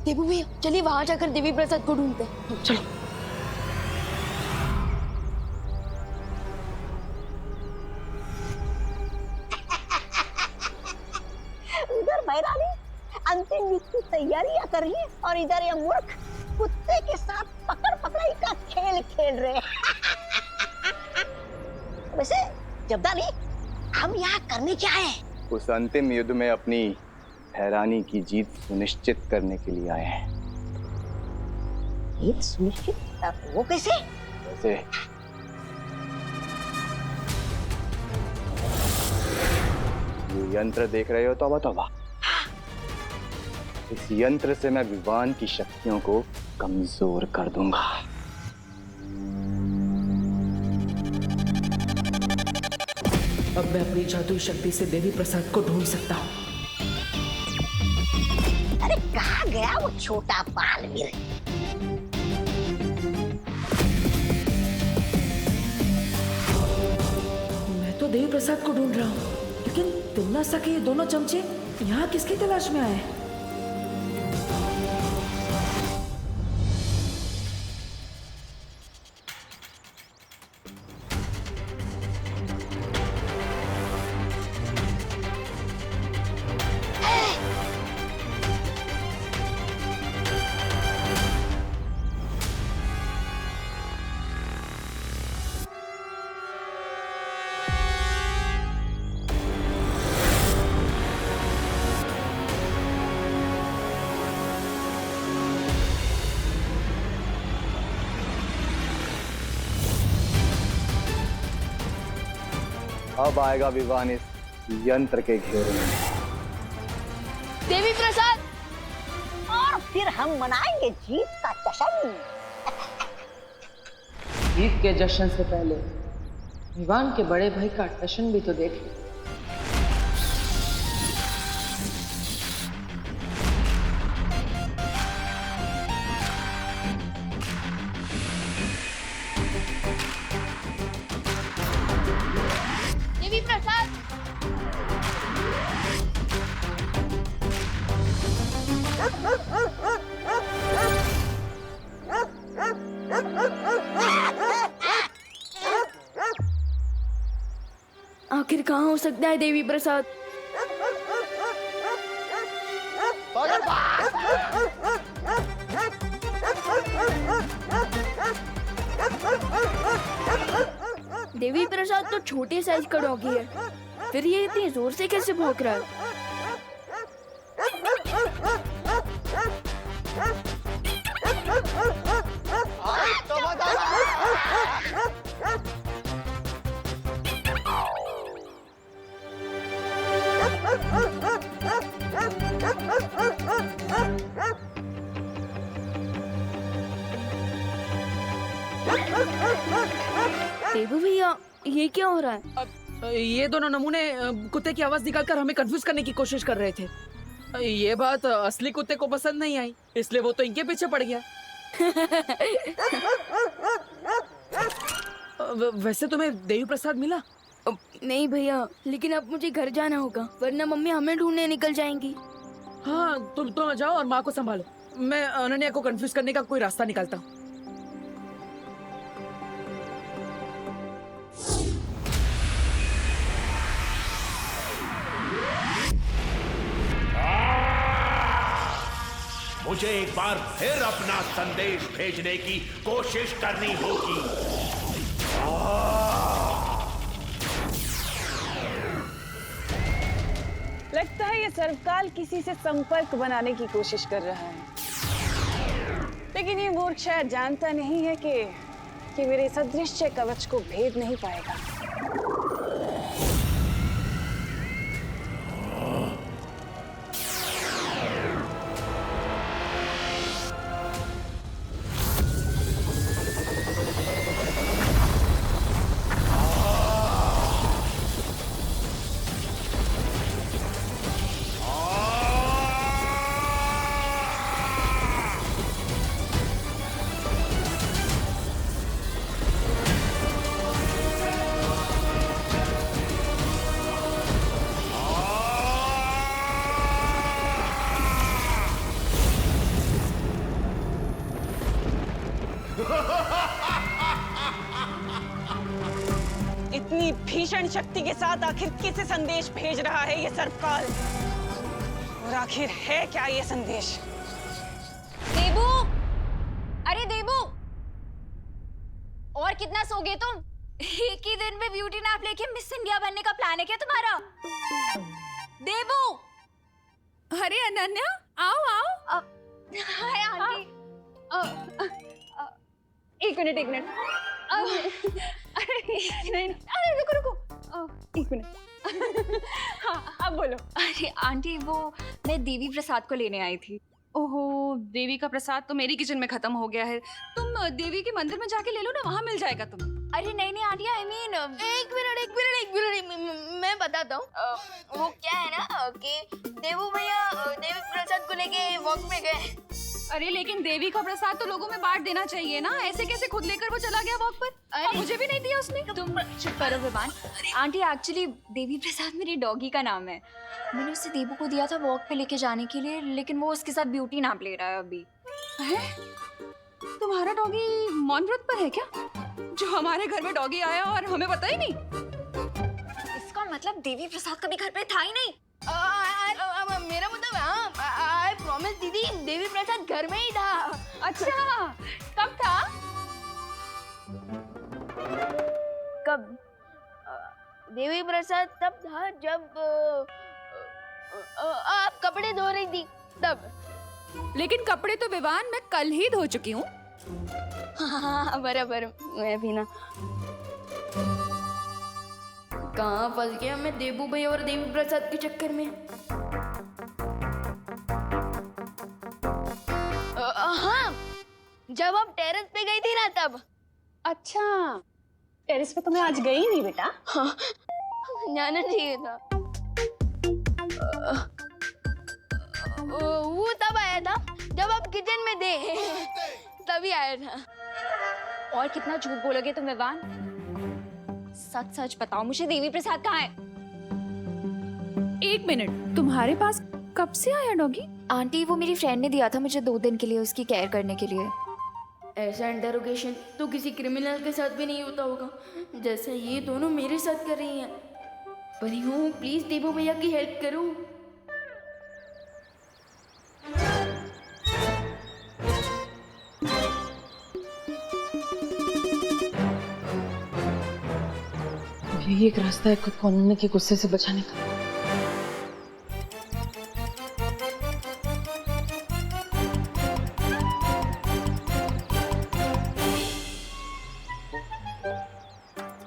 देबू भैया चलिए वहां जाकर देवी प्रसाद को ढूंढते हैं। चलो। उधर भैरानी अंतिम युद्ध की तैयारियां कर रही है और इधर ये मूर्ख कुत्ते के साथ पकड़ पकड़ाई का खेल खेल रहे हैं। वैसे जब्दानी हम यहाँ करने क्या है? उस अंतिम युद्ध में अपनी हैरानी की जीत सुनिश्चित करने के लिए आए हैं। जीत सुनिश्चित? वो कैसे? वैसे ये यंत्र देख रहे हो तौबा तौबा, इस यंत्र से मैं विवान की शक्तियों को कमजोर कर दूंगा। अब मैं अपनी जादुई शक्ति से देवी प्रसाद को ढूंढ सकता हूँ। अरे कहाँ गया वो छोटा बालवीर? मैं तो देवी प्रसाद को ढूंढ रहा हूँ, लेकिन तिमनासा के ये दोनों चमचे यहाँ किसकी तलाश में आए? अब आएगा विवान इस यंत्र के घेरे में। देवी प्रसाद और फिर हम मनाएंगे जीत का जश्न। जीत के जश्न से पहले विवान के बड़े भाई का जश्न भी तो देख लो। देवी प्रसाद आखिर कहाँ हो सकता है देवी प्रसाद? देवी प्रसाद तो छोटे साइज का डॉगी है, फिर ये इतनी जोर से कैसे भौंक रहा है? देबू भैया ये क्या हो रहा है? ये दोनों नमूने कुत्ते की आवाज निकालकर हमें कंफ्यूज करने की कोशिश कर रहे थे। ये बात असली कुत्ते को पसंद नहीं आई, इसलिए वो तो इनके पीछे पड़ गया। वैसे तुम्हें देवी प्रसाद मिला? नहीं भैया, लेकिन अब मुझे घर जाना होगा, वरना मम्मी हमें ढूंढने निकल जाएंगी। हाँ तुम तो जाओ और माँ को संभालो, मैं अनन्या को कंफ्यूज करने का कोई रास्ता निकालता हूँ। मुझे एक बार फिर अपना संदेश भेजने की कोशिश करनी होगी। लगता है ये सर्वकाल किसी से संपर्क बनाने की कोशिश कर रहा है, लेकिन ये मूर्ख शायद जानता नहीं है कि मेरे इस अदृश्य कवच को भेद नहीं पाएगा। क्षण शक्ति के साथ आखिर किसे संदेश भेज रहा है ये सर्पकाल? और आखिर है क्या ये संदेश? देबू, अरे देबू, और कितना सोगे तुम? एक ही दिन में ब्यूटी नैप लेके मिस इंडिया बनने का प्लान है क्या तुम्हारा? देबू, अरे अनन्या, आओ आओ। Hi aunty. एक मिनट, एक मिनट। नहीं, अरे रुको रुको, एक मिनट। हाँ, अब बोलो। अरे आंटी, वो मैं देवी प्रसाद को लेने आई थी। ओहो, देवी का प्रसाद तो मेरी किचन में खत्म हो गया है। तुम देवी के मंदिर में जाके ले लो ना, वहाँ मिल जाएगा तुम्हें। अरे नहीं नहीं आंटी, आई मीन एक मिनट मैं बताता हूँ। वो क्या है ना कि देवू भैया देवी प्रसाद को लेके वॉक में गए। अरे लेकिन देवी का प्रसाद तो लोगों में बांट देना चाहिए ना, ऐसे कैसे खुद लेकर वो चला गया वॉक पर? और मुझे भी नहीं दिया उसने। तुम चुप करो विवान। आंटी, एक्चुअली देवी प्रसाद मेरी डॉगी का नाम है। मैंने उसे देवू को दिया था वॉक पे लेके जाने के लिए, लेकिन वो उसके साथ ब्यूटी नैप ले रहा है अभी। है? तुम्हारा डॉगी मौन व्रत पर है क्या? जो हमारे घर में डॉगी आया और हमें पता ही नहीं। इसका मतलब देवी प्रसाद कभी घर पे था ही नहीं। मेरा मतलब आई प्रॉमिस दीदी, देवी प्रसाद घर में ही था। अच्छा, कब था? कब? देवी प्रसाद तब था जब आप कपड़े धो रही थी तब। लेकिन कपड़े तो विवान मैं कल ही धो चुकी हूँ। हाँ बराबर, मैं भी ना। कहाँ फंस गया मैं देवू भैया और देवी प्रसाद के चक्कर में। हाँ, जब आप टेरेस पे गई थी ना तब। अच्छा, टेरेस पे तो मैं आज गई नहीं बेटा। हाँ, जाना चाहिए था। वो तब आया था जब आप किचन में थे, तभी आया था। और कितना झूठ बोलोगे तुम विवान? सच सच बताओ मुझे, देवी प्रसाद कहाँ है? एक मिनट, तुम्हारे पास कब से आया डॉगी? आंटी, वो मेरी फ्रेंड ने दिया था मुझे 2 दिन के लिए उसकी केयर करने के लिए। ऐसा इंटरोगेशन तो किसी क्रिमिनल के साथ भी नहीं होता होगा जैसे ये दोनों मेरे साथ कर रही हैं। परी हूँ, प्लीज देवू भैया की हेल्प करो। यही एक रास्ता है खुद को अनन्या के गुस्से से बचाने का।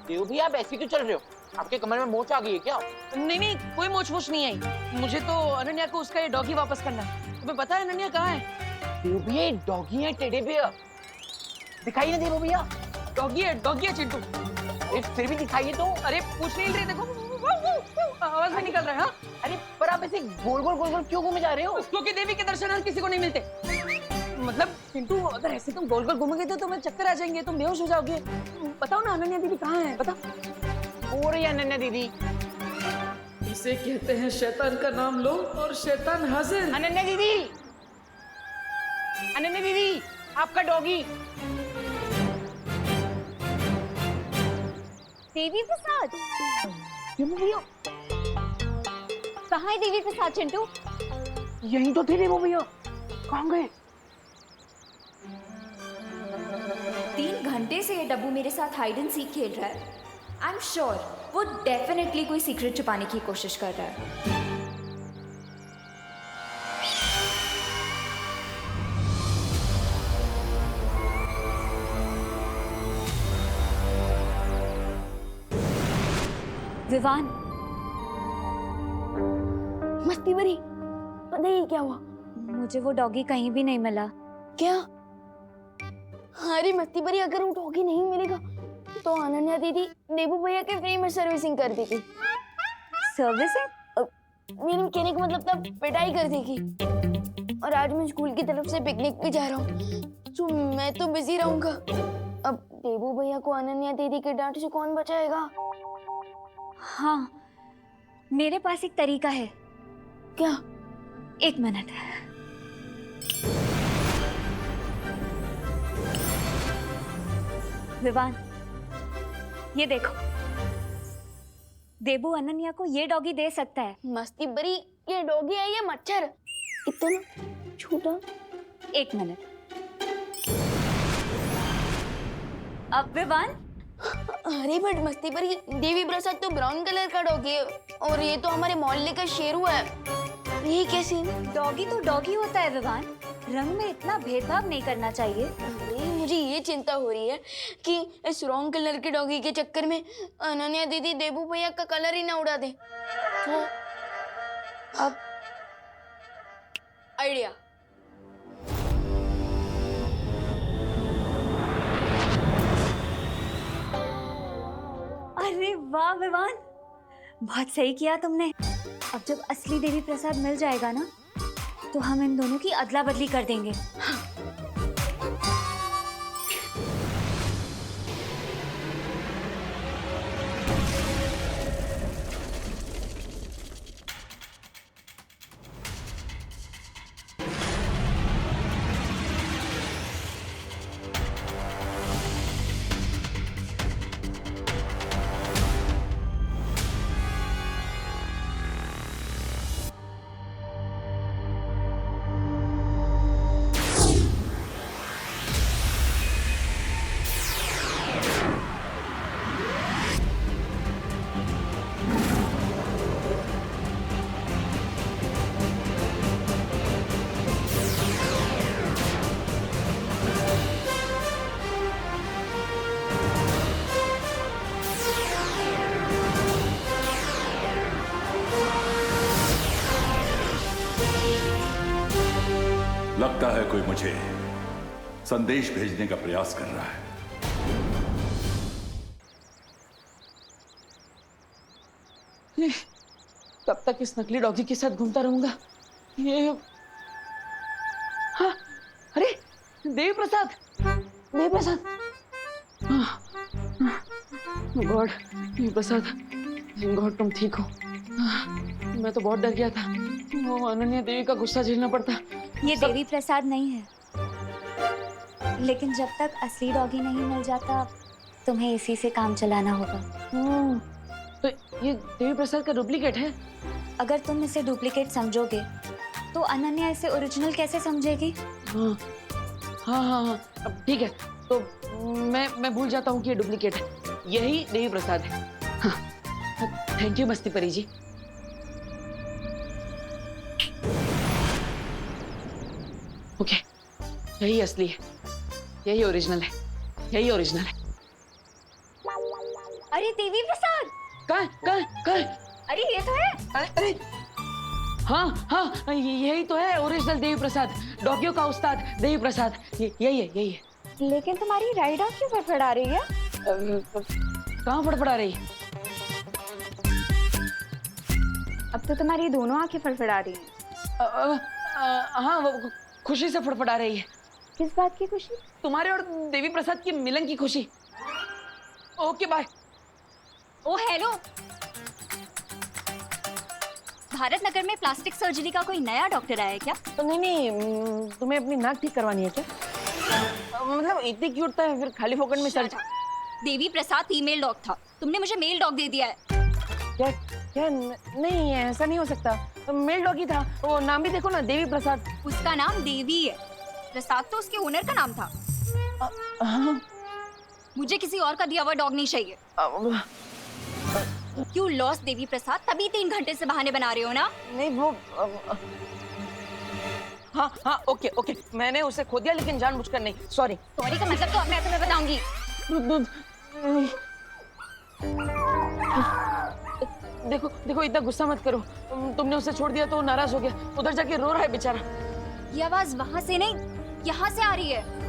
देव भी आप ऐसे क्यों चल रहे हो? आपके कमर में मोच आ गई है क्या? नहीं नहीं, कोई मोच वोच नहीं आई। मुझे तो अनन्या को उसका ये डॉगी वापस करना है। तुम्हें पता है अनन्या कहाँ है? देव भैया ये डॉगी है, टेडी बियर। दिखाइए ना देव भैया। डॉगी है चिंटू। फिर भी दिखाइए तो। अरे पूछ नहीं रहे, देखो आवाज में निकल रहा है। हाँ? अरे पर आप ऐसे गोल गोल क्यों घूमे जा रहे हो? क्योंकि देवी के दर्शन हर किसी को नहीं मिलते। मतलब चिंटू, अगर ऐसे तुम गोल गोल घूमोगे तो तुम्हें चक्कर आ जाएंगे, तुम बेहोश हो जाओगे। बताओ ना अनन्या दीदी कहाँ है, बता। हो रही है अनन्या दीदी। इसे कहते हैं शैतान का नाम लो और शैतान हाजिर। अनन्या दीदी, अनन्या दीदी, आपका डॉगी। देवी प्रसाद? कहाँ है देवी प्रसाद चिंटू? यहीं तो थे देव भैया, कहाँ गए? 3 घंटे से ये डब्बू मेरे साथ हाइड एंड सीक खेल रहा है। आई एम श्योर वो डेफिनेटली कोई सीक्रेट छुपाने की कोशिश कर रहा है। विवान, मस्ती भरी, पता ही क्या हुआ? मुझे वो डॉगी कहीं भी नहीं मिला। क्या? अरे मस्ती भरी, अगर वो डॉगी नहीं मिलेगा तो अनन्या दीदी देवू भैया के फ्री में सर्विसिंग कर देगी। सर्विसिंग? मेरे कहने का मतलब तब पिटाई कर देगी। और आज मैं स्कूल की तरफ से पिकनिक पे जा रहा हूँ, तो मैं तो बिजी रहूंगा। अब देवू भैया को अनन्या दीदी के डांट से कौन बचाएगा? हाँ, मेरे पास एक तरीका है। क्या? 1 मिनट। विवान, ये देखो, देबू अनन्या को ये डॉगी दे सकता है। मस्ती बरी, ये डॉगी है ये मच्छर, इतना छोटा। 1 मिनट। अब विवान, अरे बट मस्ती बरी, देवी प्रसाद तो ब्राउन कलर का डॉगी है और ये तो हमारे मोहल्ले का शेरू है, ये कैसे? डॉगी तो डॉगी होता है विवान, रंग में इतना भेदभाव नहीं करना चाहिए। अरे मुझे ये चिंता हो रही है कि इस रॉन्ग कलर के डॉगी के चक्कर में अनन्या दीदी देबू भैया का कलर ही ना उड़ा दे। तो अब आइडिया। अरे वाह विवान, बहुत सही किया तुमने। अब जब असली देवी प्रसाद मिल जाएगा ना, तो हम इन दोनों की अदला बदली कर देंगे। लगता है कोई मुझे संदेश भेजने का प्रयास कर रहा है। कब तक इस नकली डॉगी के साथ घूमता रहूंगा? ये हाँ, अरे देवी प्रसाद, देवी प्रसाद, गॉड, देवी प्रसाद, गॉड तुम ठीक हो। मैं तो बहुत डर गया था, वो अनन्या देवी का गुस्सा झेलना पड़ता। ये देवी प्रसाद नहीं है, लेकिन जब तक असली डॉगी नहीं मिल जाता, तुम्हें इसी से काम चलाना होगा। तो ये देवी प्रसाद का डुप्लीकेट है? अगर तुम इसे डुप्लीकेट समझोगे, तो अनन्या इसे ओरिजिनल कैसे समझेगी? हाँ हाँ हाँ हाँ, अब ठीक है, तो मैं भूल जाता हूँ कि ये डुप्लीकेट है। यही देवी प्रसाद है। हाँ, थैंक यू मस्ती परी जी। ओके, यही असली है, यही ओरिजिनल है, यही ओरिजिनल है। अरे देवी प्रसाद, कहाँ? अरे ये तो है। अरे हाँ हाँ, यही तो है ओरिजिनल देवी प्रसाद, डॉगियों का उस्ताद देवी प्रसाद, यही है। लेकिन तुम्हारी राइड क्यों फड़फड़ा रही है? कहाँ फड़फड़ा रही है? अब तो तुम्हारी दोनों आंखें फड़फड़ा रही हैं। हाँ, वो खुशी से फड़फड़ा रही है। किस बात की खुशी? तुम्हारे और देवी प्रसाद की मिलन की खुशी। Okay bye. ओ हेलो, भारत नगर में प्लास्टिक सर्जरी का कोई नया डॉक्टर आया है क्या? नहीं, तुम्हें अपनी नाक ठीक करवानी है क्या? मतलब इतनी क्यूट था, फिर खाली फोकट में surgery? Devi Prasad female dog था, तुमने मुझे मेल डॉग दे दिया है। क्या नहीं, ऐसा नहीं हो सकता, मेल डॉग ही था। वो नाम भी देखो ना, देवी प्रसाद। उसका नाम देवी है, प्रसाद तो उसके ओनर का नाम था। मुझे किसी और का दिया हुआ डॉग नहीं चाहिए। क्यों लॉस्ट देवी प्रसाद? तभी 3 घंटे से बहाने बना रहे हो ना? नहीं वो हाँ, ओके, मैंने उसे खो दिया, लेकिन जानबूझकर नहीं। सॉरी का मतलब तो अब मैं तुम्हें बताऊंगी। देखो इतना गुस्सा मत करो, तुमने उसे छोड़ दिया तो वो नाराज हो गया, उधर जाके रो रहा है बेचारा। ये आवाज वहां से नहीं, यहाँ से आ रही है।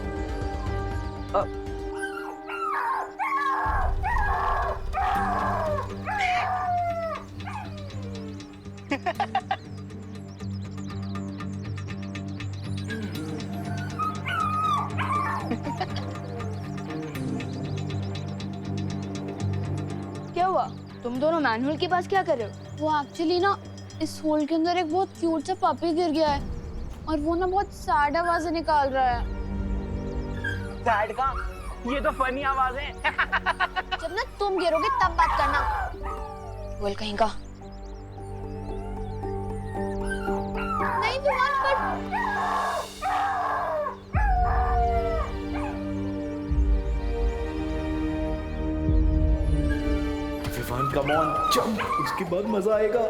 क्या हुआ? तुम दोनों मैनुअल के पास क्या कर रहे हो? वो एक्चुअली ना इस होल के अंदर एक बहुत क्यूट सा पपी गिर गया है और वो ना बहुत सैड आवाजें निकाल रहा है। सैड का? ये तो फनी आवाज है। जब ना तुम गिरोगे तब बात करना। बोल कहीं का। नहीं Vivaan but Vivaan come on jump, उसके बाद मजा आएगा।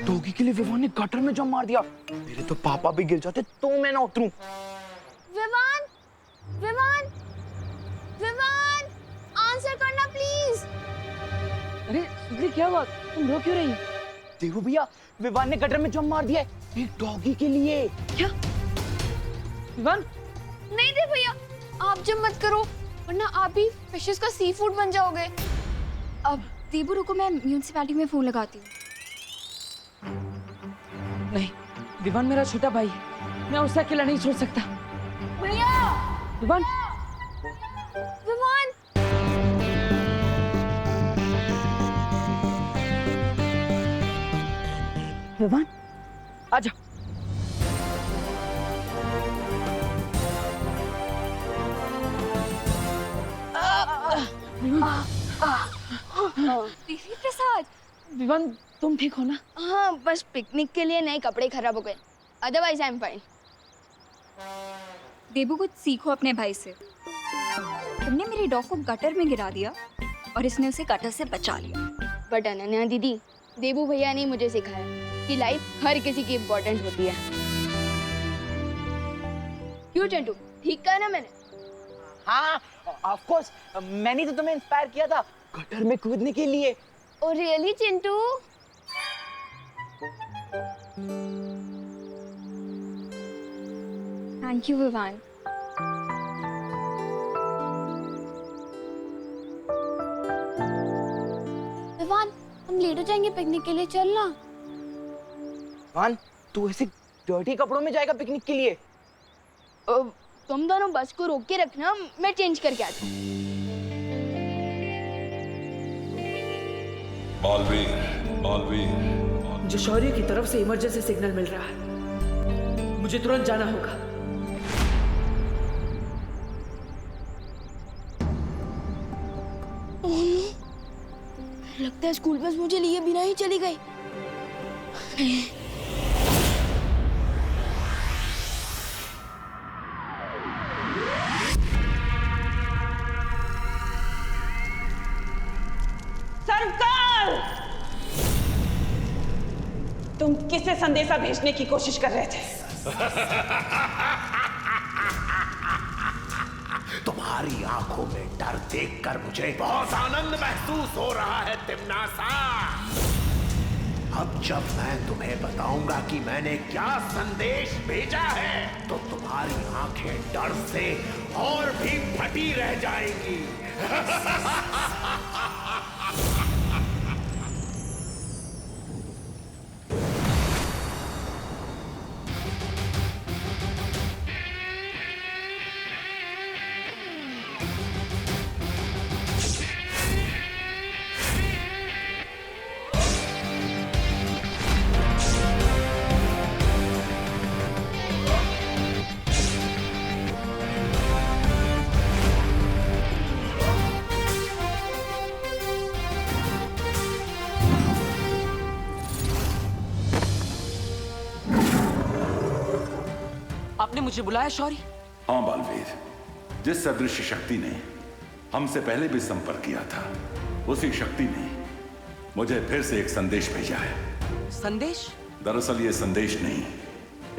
डॉगी के लिए विवान ने गटर में जंप मार दिया। मेरे तो पापा भी गिर जाते तो मैं ना उतरूं। विवान विवान विवान आंसर करना प्लीज। अरे सुधरी, क्या हुआ? तुम रो क्यों रही हो? देखो भैया, विवान ने गटर में जंप मार दिया है एक डॉगी के लिए। क्या विवान? नहीं दे भैया, आप जब मत करो वरना आप भी फिशेस का सी फूड बन जाओगे। अब देबू रुको, मैं म्यूनिसिपैलिटी में फोन लगाती हूँ। नहीं, विवान मेरा छोटा भाई है, मैं उसे अकेला नहीं छोड़ सकता। भैया विवान, विवान विवान आजा। देवी प्रसाद, विवान तुम ठीक हो ना? हाँ, बस पिकनिक के लिए नए कपड़े खराब हो गए, अदरवाइज आई एम फाइन। देबू कुछ सीखो अपने भाई से। तुमने मेरे डॉग को गटर में गिरा दिया और इसने उसे गटर से बचा लिया। बट अनन्या दीदी, देबू भैया ने मुझे सिखाया कि लाइफ हर किसी की इम्पोर्टेंट होती है। क्यों चंटू, ठीक कहा ना मैंने? हाँ, ऑफ कोर्स, मैंने तो तुम्हें इंस्पायर किया था गटर में कूदने के लिए। Oh really Chintu? Thank you Vivaan. Vivaan, हम लेट हो जाएंगे पिकनिक के लिए, चलना। विवान, तू ऐसे डर्टी कपड़ों में जाएगा पिकनिक के लिए? तुम दोनों बस को रोक के रखना, मैं चेंज करके आता हूँ। बालवीर, बालवीर, जो शौर्य की तरफ से इमरजेंसी सिग्नल मिल रहा है, मुझे तुरंत जाना होगा। लगता है स्कूल बस मुझे लिए बिना ही चली गई। सर्वकाल, तुम किसे संदेशा भेजने की कोशिश कर रहे थे? तुम्हारी आंखों में डर देखकर मुझे बहुत आनंद महसूस हो रहा है तिम्नासा। अब जब मैं तुम्हें बताऊंगा कि मैंने क्या संदेश भेजा है तो तुम्हारी आंखें डर से और भी फटी रह जाएंगी। आपने मुझे बुलाया शौर्य? हाँ बालवीर, जिस सदृश शक्ति ने हमसे पहले भी संपर्क किया था, उसी शक्ति ने मुझे फिर से एक संदेश भेजा है। संदेश? दरअसल ये संदेश नहीं,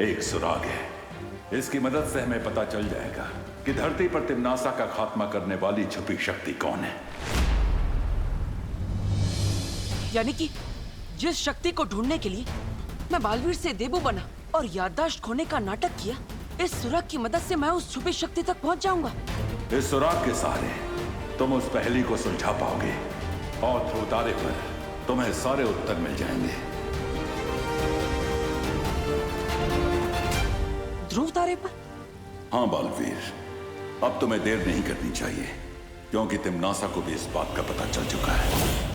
एक सुराग है। इसकी मदद से हमें पता चल जाएगा कि धरती पर तिम्नासा का खात्मा करने वाली छुपी शक्ति कौन है। यानी कि जिस शक्ति को ढूंढने के लिए मैं बालवीर से देबू बना और याददाश्त खोने का नाटक किया, इस सुराग की मदद से मैं उस छुपी शक्ति तक पहुंच जाऊंगा। इस सुराग के सहारे तुम उस पहेली को सुलझा पाओगे और ध्रुव तारे पर तुम्हें सारे उत्तर मिल जाएंगे। ध्रुव तारे पर? हाँ बालवीर, अब तुम्हें देर नहीं करनी चाहिए, क्योंकि तिम्नासा को भी इस बात का पता चल चुका है।